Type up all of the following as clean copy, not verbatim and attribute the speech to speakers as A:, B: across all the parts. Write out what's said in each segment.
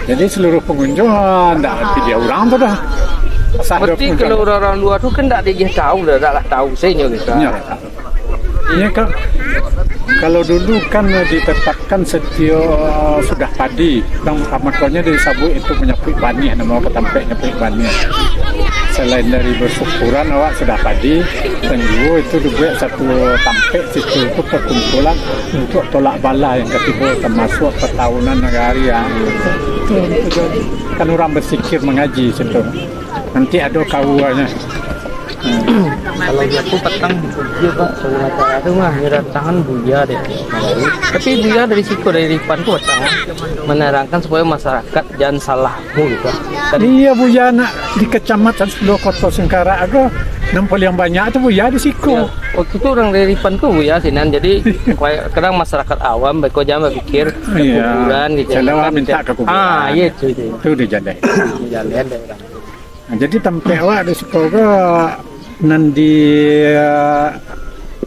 A: Jadi seluruh pengunjung tidak dia orang tu dah.
B: Berarti kalau orang luar tu kan tak dia tahu dah, taklah tahu saya gitu.
A: Ya, ini kan kalau dulu kan ditetapkan setiap sudah padi, makanya dari sabut itu menyapik bani, nama ketampek nyapik bani. Selain dari bersyukuran awak sudah padi, tenggu itu dibuat satu tampek situ itu perkumpulan untuk tolak bala yang ketiga termasuk pertahunan negara yang itu kan orang bersikir mengaji situ. Nanti ada kawanya.
B: Kalau dia tu petang dia pak sebelum acara tu mah dia tangan buya deh. Tapi buya dari situ dari Ripan tu petang menerangkan supaya masyarakat jangan salah gitu.
A: Iya buya nak di kecamatan sebelah Kota Sengkara aku nampol yang banyak tu buya di situ.
B: Ya, waktu itu orang dari Ripan tu buya sinan jadi kadang masyarakat awam mereka jangan berpikir kuburan gitu.
A: Selalu minta ke kuburan.
B: Iya itu.
A: Itu dijadai.
B: Jalan daerah.
A: Nah, jadi tempat awak di Sikoga nanti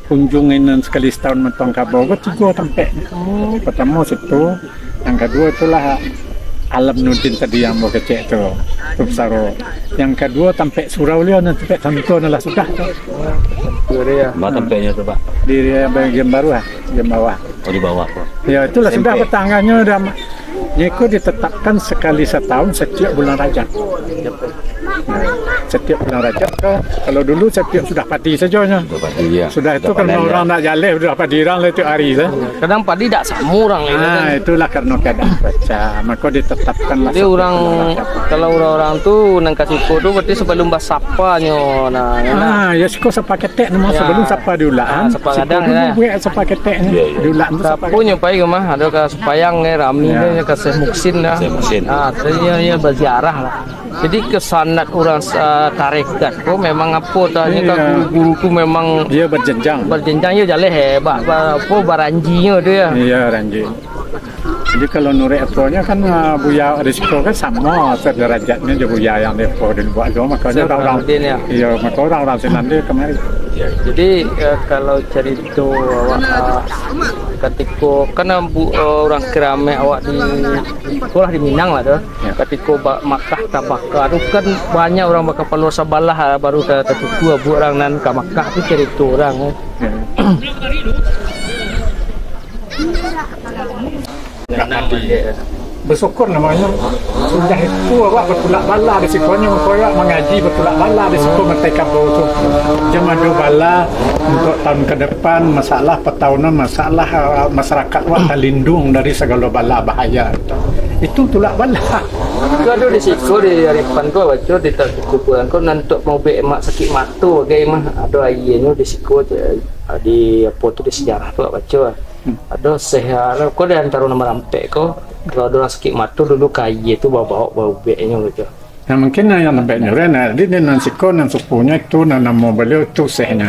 A: kunjungin sekali setahun mentong kabau ke 3 tempat. Pertama situ, yang kedua itulah Alam Nudin tadi yang mau kecek tu, Tupsaro. Yang kedua tempat Surau Lion, tempat Santo adalah sudah tu.
C: Mana tempatnya tu pak?
A: Di bagian baru bagian bawah.
C: Oh di bawah.
A: Ya itulah sudah petangganya dah. Nyeko ditetapkan sekali setahun setiap bulan Rajab. Setiap bulan Rajab kalau dulu setiap sudah padi saja.
C: Iya.
A: Sudah itu kan orang nak jalan sudah padi orang itu hari tu.
B: Kadang padi tak sama orang
A: itulah karena keadaan cuaca. Maka ditetapkan lah.
B: Jadi orang kalau orang-orang tu nang kasiko tu berarti sebelum basapanya
A: ya siko sapa ketek nama sebelum sapa diulaan.
B: Sapa kadang
A: buat sapa ketek diulaan tu sapa.
B: Punya pai ke mah ada ke supayang rami ke Muksin dah. Ternyata berziarah lah. Jadi kesanat orang tarekat tu memang apa tanya ke guru-guru tu memang
A: dia berjenjang.
B: Berjenjang ya jalan hebat. Apa baranjinya tu ya.
A: Iya ranji. Jadi kalau nurek apanya kan buya risiko kan sama sederajatnya je buya yang lepo di buat tu makanya orang-orang iya maka orang-orang senande kemari.
B: Jadi kalau cerita awak ketika kan orang Keramik awak di sekolah di Minang lah tu. Ketika Makkah Tabaka tu kan banyak orang bakal Palu Sabalah baru ke tertuju buat orang nan ke Makkah tu cerita orang. Bersyukur namanya sudah itu awak bertulak bala di sikonya awak mengaji bertulak bala di siko mereka tu jamadu bala untuk tahun ke depan masalah pertahunan masalah masyarakat awak terlindung dari segala bala bahaya itu tulak bala itu ada di siko di Ripan tu baca di terkumpulan kau nanti mau bemak sakit mata kayak mah ada ayahnya di siko di apa tu di sejarah tu baca ada sejarah kau di antara nama rampek kau kalau orang sakit mata dulu kaya tu bawa bau beknya gitu. Nah mungkin yang nampaknya Rena, dia nan siko nan sukunya itu nama beliau tu sehnya.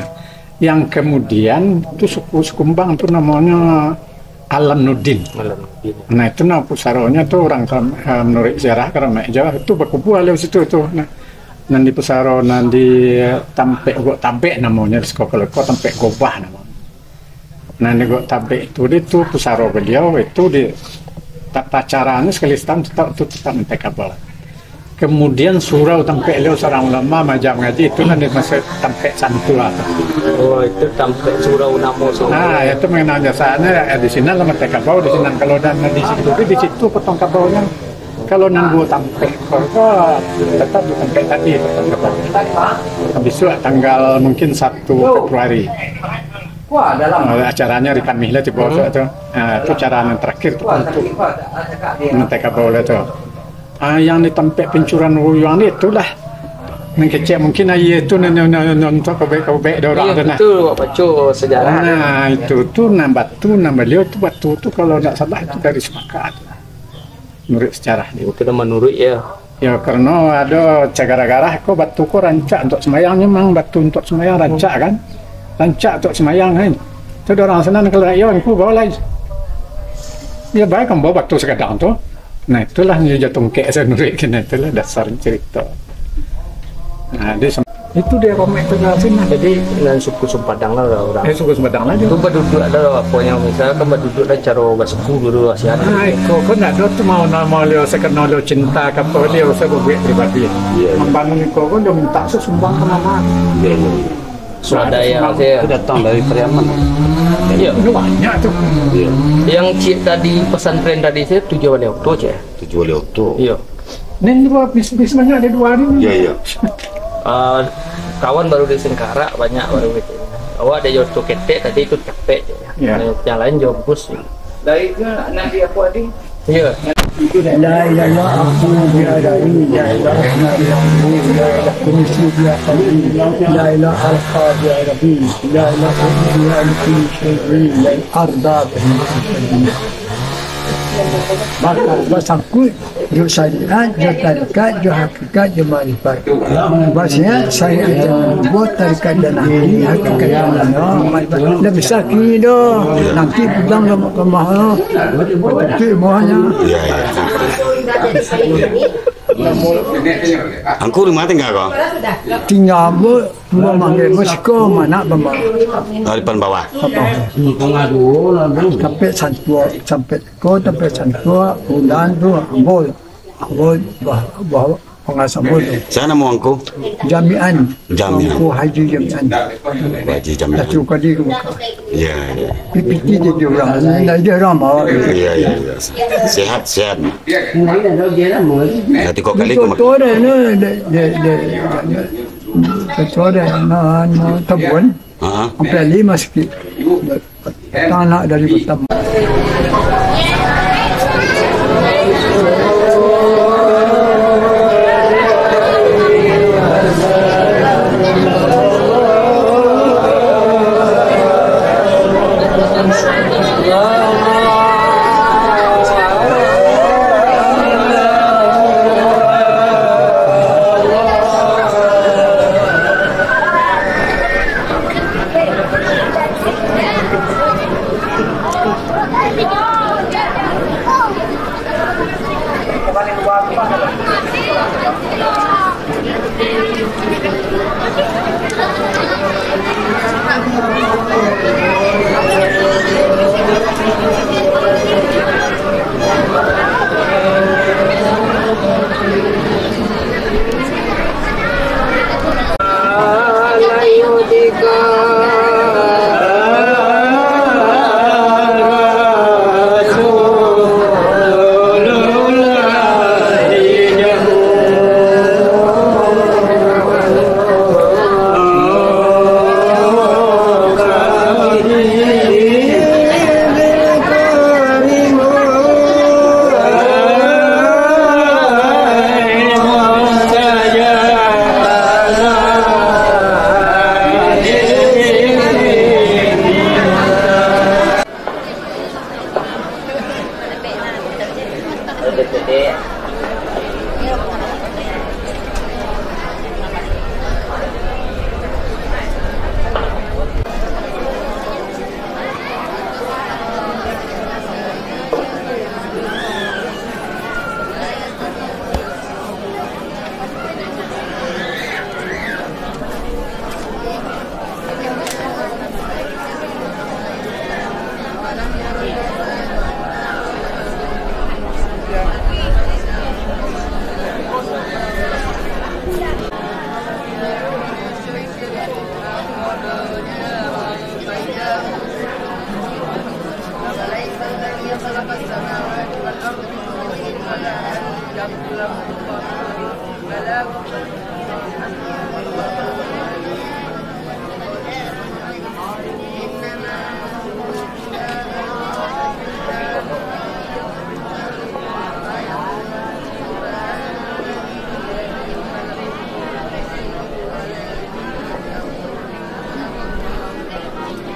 B: Yang kemudian tu suku Kumbang tu namanya Alam Nudin. Nah itu nama pusaronya tu orang menurut sejarah Keramik Jawa itu berkumpul di situ tu. Nah di pusaro di tampek namanya di sekolah kalau tampek gobah namanya. Nah di tampek itu pusaro beliau itu di tata caranya sekali setahun tetap mentekabel. Kemudian surau tampek leo seorang ulama majak ngaji itu nanti masih tampek santua. Oh itu tampek surau namo surau. Nah itu mengenal jasanya di sini lah mentekabel di sini kalau dan di situ potong kabelnya. Kalau nunggu tampek kalau tetap di tampek tadi potong kabel. Besok tanggal mungkin 1 Februari. Wah, dalam acaranya Ripan Mihla di bawah itu. Itu cara yang terakhir itu untuk mentekan bola itu. Yang ditempel pencuran uyuan itulah yang kecil mungkin itu untuk kebek orang tu nah. Itu baca sejarah. Nah itu tu batu beliau itu batu tu kalau tidak salah itu dari sepakat. Menurut sejarah itu menurut ya. Ya karena ada gara-gara kau batu kau rancak untuk semayang memang batu untuk semayang rancak kan. Rancak untuk semayang kan. Itu orang senang kalau ayah aku bawa lagi. Ya baik kan bawa batu sekadang tu. Nah itulah yang jatuh kek saya nurik kena itulah dasar cerita. Nah dia Itu dia komen terjelasin.
C: Jadi dengan suku Sumpadang lah orang.
B: Suku Sumedang lah dia.
C: Itu berduduk ada apa yang misalnya kan berduduk dan cara bersuku dulu Asia.
B: Kau nak ada tu mau nama dia sekenal dia cinta kapal dia saya buat pribadi. Membangun kau kan dia minta sumbang ke mama.
C: Swadaya saya
D: datang dari Periaman.
C: Iya,
B: Itu banyak tu.
C: yang cik tadi pesantren tadi saya 7 Oktober cik.
D: 7 Oktober.
C: Iya.
B: Ni dua bis banyak ada 2 hari.
D: Iya.
C: Kawan baru di Sengkara banyak baru gitu. Awak ada Yoto Ketek tadi itu capek
B: Ya.
C: yang lain jauh bus.
B: Dari ke nanti aku adik.
C: Iya.
E: La ilaha illallah aku biadai la ilaha illallah la kunisi biadai la ilaha al-qadiri la ilaha illa anta syai'i la arda maka basangku jo syariat jo tarikat jo hakikat jo marifat bahasanya saya akan buat tarikat dan hakikat dan marifat lebih sakit dah nanti pulang ke mahal betul mohonnya
D: Angku rumah tinggal kau?
E: tinggal mau manggil bosku mana bama
D: Di depan bawah.
E: sampai sampai bulan tu ambol bawa pengasambul
D: Sana mau angku?
E: jami'an
D: Jami'an.
E: aku haji jami'an
D: Wajib jami'an.
E: satu kali ke Mekah
D: Iya.
E: PPT dia orang dia ramah
D: Iya. Sehat. Nanti kau kali kau
E: tu ada tu ada tabun sampai 5 sikit tanah dari pertama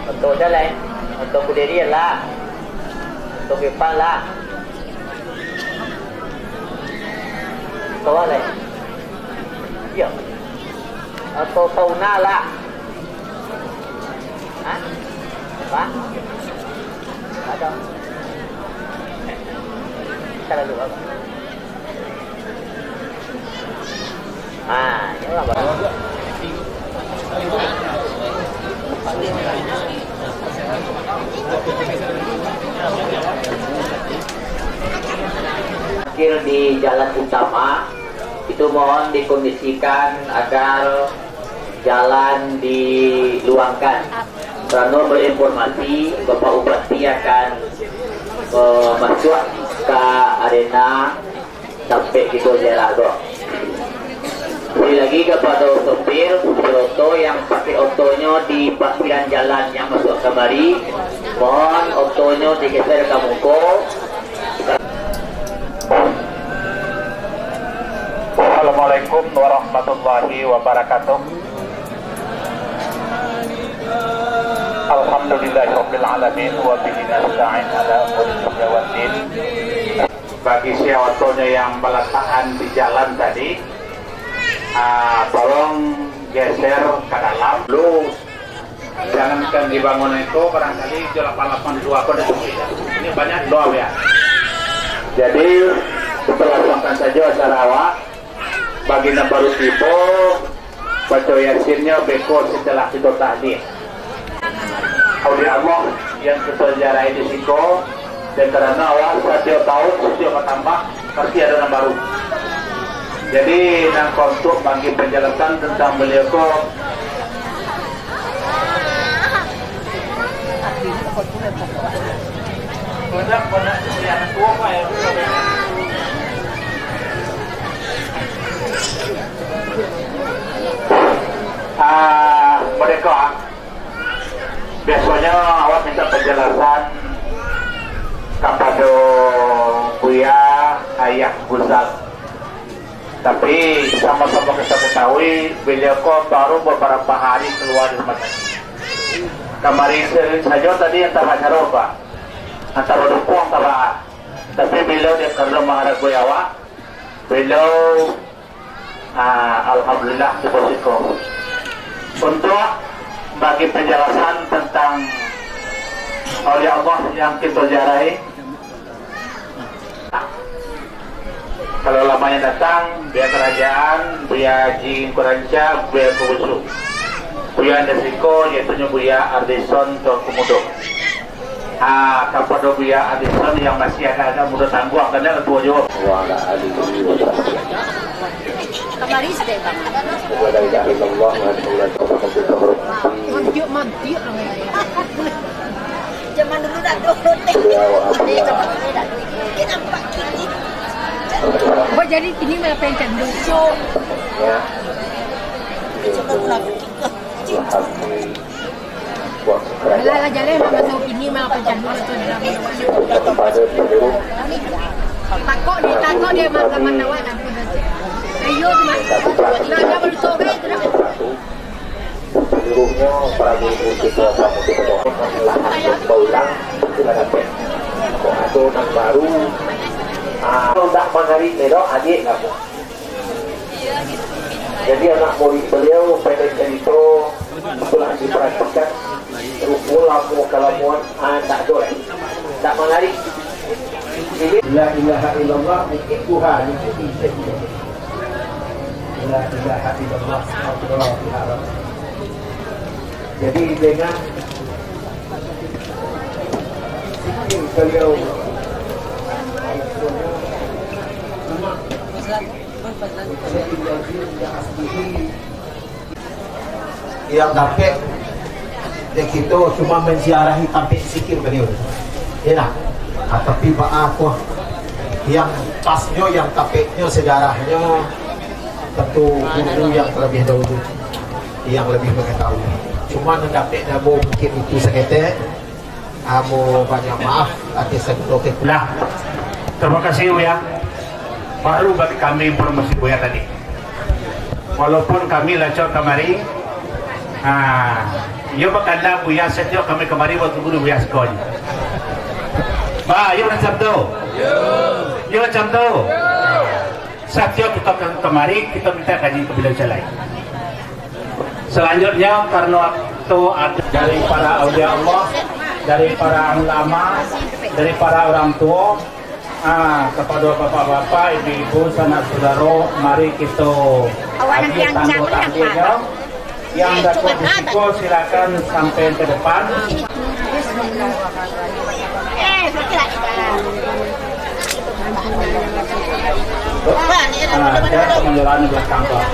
C: Untuk jalan, untuk berdiri lah, untuk depan lah. Untuk apa? Ya. Atau tauna lah. Hah? Apa? Ada. Kita lalu apa? Ah, ini apa? Parkir di jalan utama itu mohon dikondisikan agar jalan diluangkan. Karena berinformasi Bapak Bupati akan masuk ke arena sampai gitu Jelago. Sekali lagi kepada sopir oto yang pakai otonya di parkiran jalan yang masuk kemari, mohon otonya digeser ke muka.
F: Assalamualaikum warahmatullahi wabarakatuh. Alhamdulillahirabbil alamin wa bihi nasta'in ala umuri dunya waddin. Bagi siapanya yang meletakkan di jalan tadi, tolong geser ke dalam. Lu jangankan dibangun itu barangkali 882 kode ini banyak doa ya. Jadi setelah lakukan saja acara awak baginda baru tiba baca yasinnya beko setelah kita tahlil. Aulia Allah yang kita jarahi di siko dan karena awak setiap tahun setiap bertambah pasti ada yang baru. Jadi nang untuk bagi penjelasan tentang beliau ko mereka biasanya awak minta penjelasan kepada Buya Ayah Guzal, tapi sama-sama kita ketahui beliau kok baru beberapa hari keluar dari rumah sakit. Kemarin saja tadi antara nyaroba antara dukung antara, tapi beliau dia karena menghadap awak beliau alhamdulillah diposiko untuk bagi penjelasan tentang oleh Allah yang kita jarahi. Kalau lamanya datang, biar kerajaan, biar Haji Kuranca, biar Kubusu, biar Desiko, yaitu biar Ardison Tuan Komodo. Kepada biar Ardison yang masih agak muda tangguh, karena ketua jawab.
G: Kemarin sedih bang. Mandiuk zaman dulu dah turun. Oh jadi ini malah pengen lucu. Malah jalan masuk ini malah pengen lucu. Takut dia malah mana mana pun saja. Ayo mas, nanya betul kan?
F: Seluruhnya para guru kita kamu berulang sudah dapat. Atau yang baru, tak menarik mereka adik kamu. Jadi anak murid beliau pada itu setelah diperhatikan terus pulang kalamuan tak boleh, tak menarik. La ilaha illallah mungkin Tuhan itu bisa. La ilaha illallah Allahu. Jadi dengan beliau yang dapat dan kita cuma menziarahi tampik sikit beliau enak. Tapi Pak aku yang pasnya yang tapiknya sejarahnya tentu guru yang terlebih dahulu yang lebih mengetahui. Cuma mendapatkan nabo mungkin itu seketek. Amo banyak maaf atas segala kekurangan. Terima kasih Buya. Baru bagi kami informasi Buya tadi. Walaupun kami lacok kemari, yo bakanda Buya setiap kami kemari buat guru Buya sekolah. Ba, yo macam tu. Yo macam tu. Setiap kita kemari kita minta kaji ke beliau celai. Selanjutnya karena waktu ada dari para aulia Allah, dari para ulama, dari para orang tua, kepada bapak-bapak, ibu-ibu, sanak saudara, mari kita hadir tanpa Yang dapat risiko silakan sampai ke depan. Ada pengelolaan belakang Pak.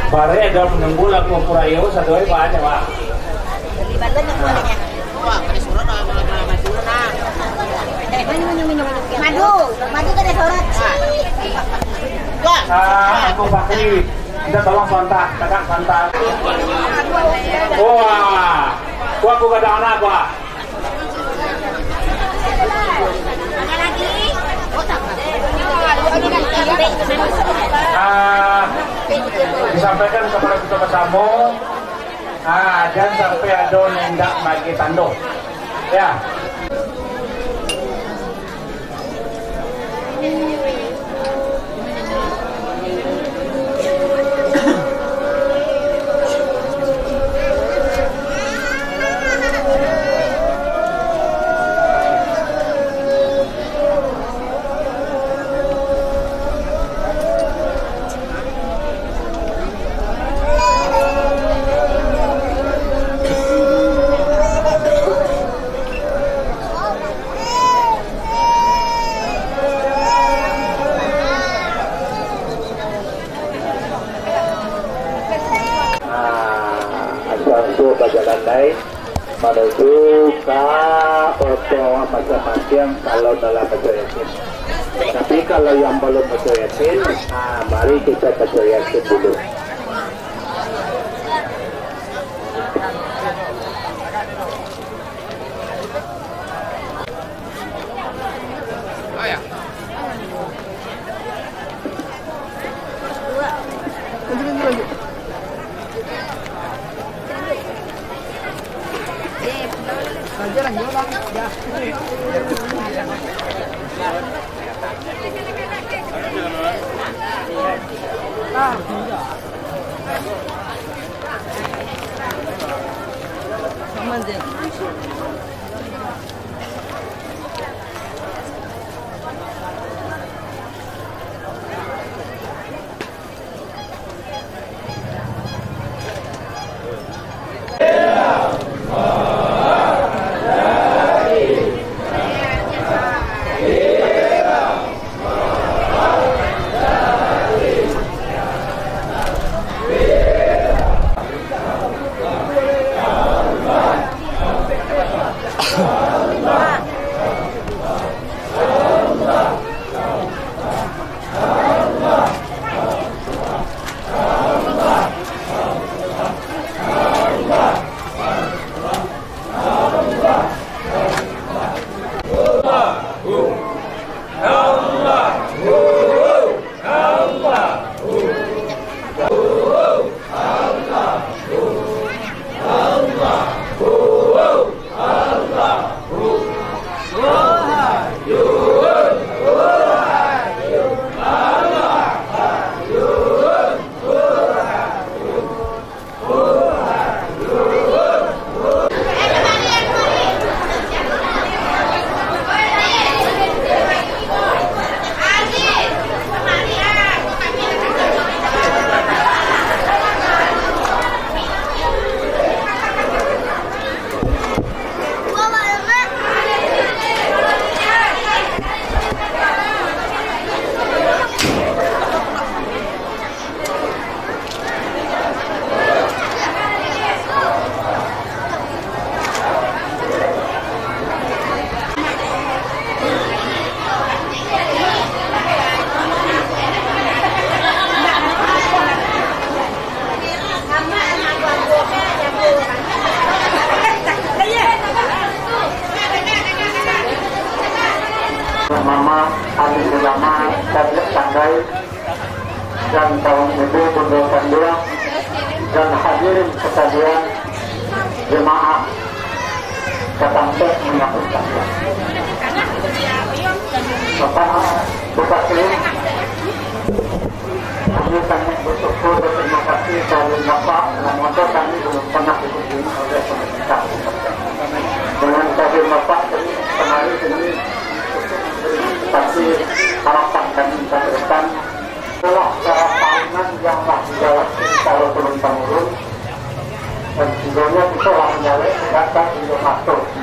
F: Bare ada menunggu laku purayo satu hari Pak aja Pak.
G: Madu kan ada surat.
F: Aku Bakri, kita tolong kontak, kakak kontak. Wah, aku gak ada anak Pak. Disampaikan kepada kita bersama. Dan sampai ada nendak bagi tanduk. Ya. Jalan lain menuju ke foto macam-macam kalau dalam baca yasin. Tapi kalau yang belum baca yasin, mari kita baca yasin dulu. Mama, adik ulama, tablik tanggai, dan kaum ibu bunda sekalian, dan hadirin sekalian, jemaah katampek menyambut kalian. Bapak Bupati, kami sangat bersyukur dan terima kasih dari Bapak, namun kami belum pernah dikunjungi oleh pemerintah. Dengan kehadiran Bapak kemarin ini, tapi kalau turun temurun dan videonya bisa lah menyalek tidak tak video masuk.